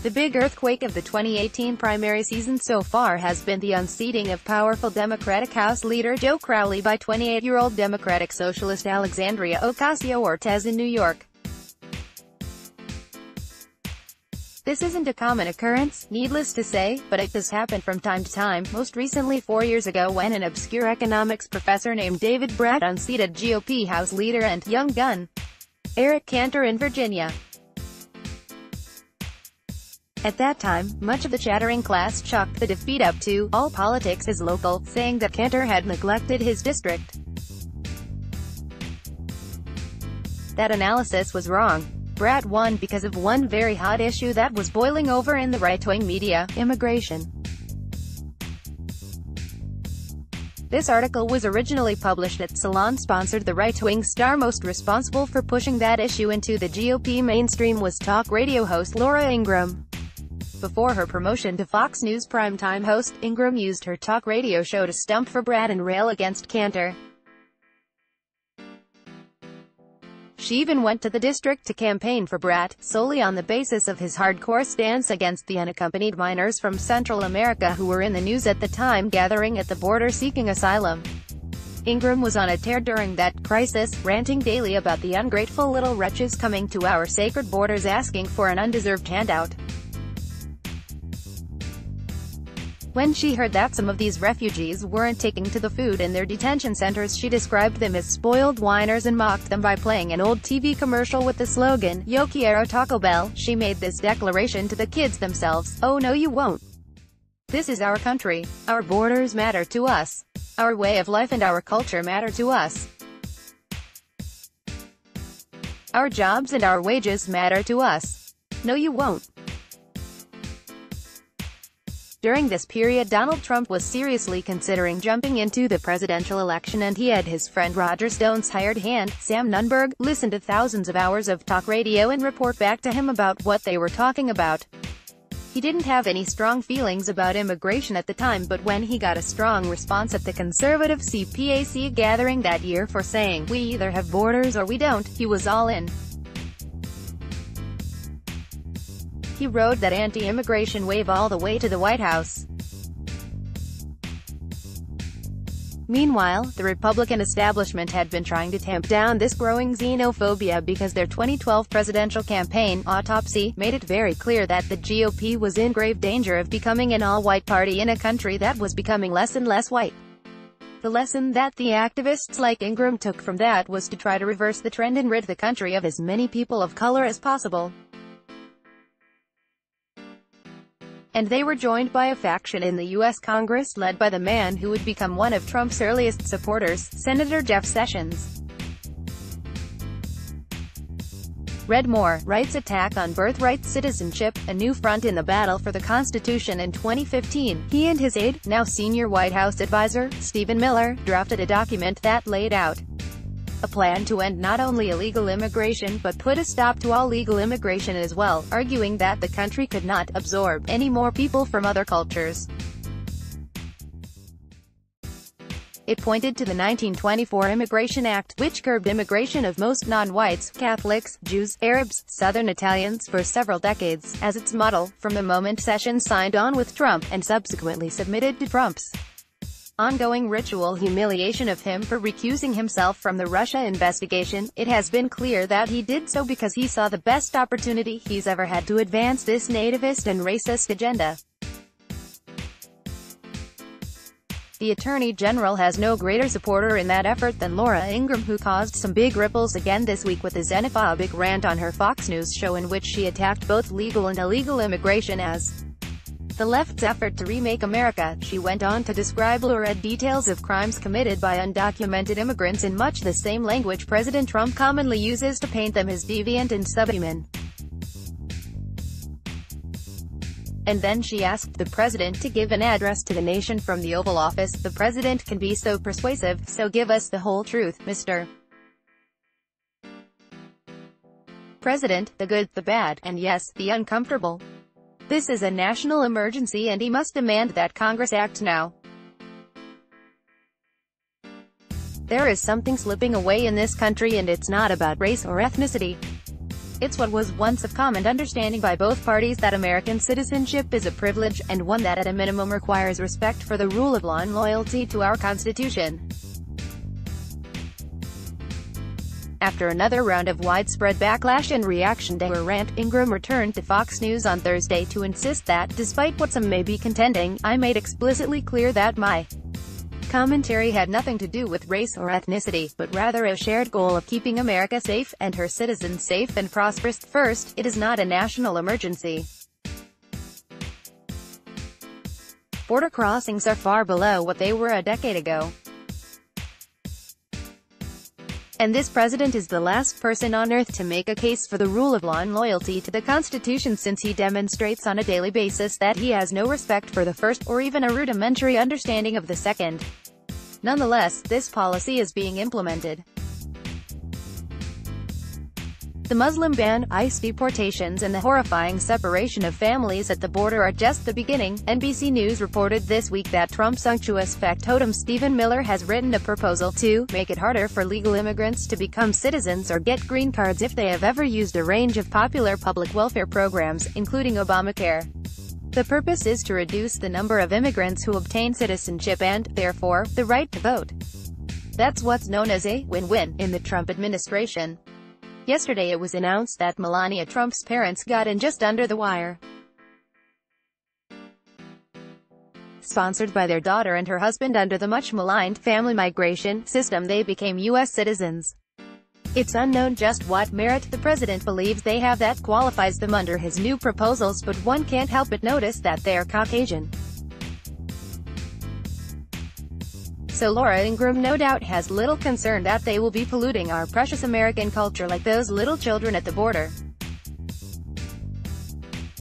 The big earthquake of the 2018 primary season so far has been the unseating of powerful Democratic House leader Joe Crowley by 28-year-old Democratic Socialist Alexandria Ocasio-Cortez in New York. This isn't a common occurrence, needless to say, but it does happen from time to time, most recently 4 years ago when an obscure economics professor named David Brat unseated GOP House leader and young gun Eric Cantor in Virginia. At that time, much of the chattering class chalked the defeat up to "all politics is local," saying that Cantor had neglected his district. That analysis was wrong. Brat won because of one very hot issue that was boiling over in the right-wing media: immigration. This article was originally published at Salon-sponsored. The right-wing star most responsible for pushing that issue into the GOP mainstream was talk radio host Laura Ingraham. Before her promotion to Fox News primetime host, Ingraham used her talk radio show to stump for Brat and rail against Cantor. She even went to the district to campaign for Brat, solely on the basis of his hardcore stance against the unaccompanied minors from Central America who were in the news at the time, gathering at the border seeking asylum. Ingraham was on a tear during that crisis, ranting daily about the ungrateful little wretches coming to our sacred borders asking for an undeserved handout. When she heard that some of these refugees weren't taking to the food in their detention centers, she described them as spoiled whiners and mocked them by playing an old TV commercial with the slogan, "Yo quiero Taco Bell." She made this declaration to the kids themselves: "Oh no you won't. This is our country. Our borders matter to us. Our way of life and our culture matter to us. Our jobs and our wages matter to us. No you won't." During this period, Donald Trump was seriously considering jumping into the presidential election, and he had his friend Roger Stone's hired hand, Sam Nunberg, listen to thousands of hours of talk radio and report back to him about what they were talking about. He didn't have any strong feelings about immigration at the time, but when he got a strong response at the conservative CPAC gathering that year for saying, "We either have borders or we don't," he was all in. He rode that anti-immigration wave all the way to the White House. Meanwhile, the Republican establishment had been trying to tamp down this growing xenophobia because their 2012 presidential campaign, Autopsy, made it very clear that the GOP was in grave danger of becoming an all-white party in a country that was becoming less and less white. The lesson that the activists like Ingraham took from that was to try to reverse the trend and rid the country of as many people of color as possible. And they were joined by a faction in the U.S. Congress led by the man who would become one of Trump's earliest supporters, Senator Jeff Sessions. Read more: Rights attack on birthright citizenship, a new front in the battle for the Constitution. In 2015, he and his aide, now senior White House advisor, Stephen Miller, drafted a document that laid out a plan to end not only illegal immigration but put a stop to all legal immigration as well, arguing that the country could not absorb any more people from other cultures. It pointed to the 1924 Immigration Act, which curbed immigration of most non-whites, Catholics, Jews, Arabs, Southern Italians for several decades, as its model, from the moment Sessions signed on with Trump, and subsequently submitted to Trump's ongoing ritual humiliation of him for recusing himself from the Russia investigation. It has been clear that he did so because he saw the best opportunity he's ever had to advance this nativist and racist agenda. The Attorney General has no greater supporter in that effort than Laura Ingraham, who caused some big ripples again this week with a xenophobic rant on her Fox News show in which she attacked both legal and illegal immigration as the left's effort to remake America. She went on to describe lurid details of crimes committed by undocumented immigrants in much the same language President Trump commonly uses to paint them as deviant and subhuman. And then she asked the president to give an address to the nation from the Oval Office. "The president can be so persuasive, so give us the whole truth, Mr. President, the good, the bad, and yes, the uncomfortable. This is a national emergency and he must demand that Congress act now. There is something slipping away in this country, and it's not about race or ethnicity. It's what was once of common understanding by both parties that American citizenship is a privilege, and one that at a minimum requires respect for the rule of law and loyalty to our Constitution. After another round of widespread backlash and reaction to her rant, Ingraham returned to Fox News on Thursday to insist that, despite what some may be contending, I made explicitly clear that my commentary had nothing to do with race or ethnicity, but rather a shared goal of keeping America safe, and her citizens safe and prosperous. First, it is not a national emergency. Border crossings are far below what they were a decade ago. And this president is the last person on earth to make a case for the rule of law and loyalty to the Constitution, since he demonstrates on a daily basis that he has no respect for the first, or even a rudimentary understanding of the second. Nonetheless, this policy is being implemented. The Muslim ban, ICE deportations, and the horrifying separation of families at the border are just the beginning. NBC News reported this week that Trump's unctuous factotum Stephen Miller has written a proposal to make it harder for legal immigrants to become citizens or get green cards if they have ever used a range of popular public welfare programs, including Obamacare. The purpose is to reduce the number of immigrants who obtain citizenship and, therefore, the right to vote. That's what's known as a win-win in the Trump administration. Yesterday it was announced that Melania Trump's parents got in just under the wire. Sponsored by their daughter and her husband under the much-maligned family migration system, they became U.S. citizens. It's unknown just what merit the president believes they have that qualifies them under his new proposals, but one can't help but notice that they're Caucasian. So Laura Ingraham no doubt has little concern that they will be polluting our precious American culture like those little children at the border.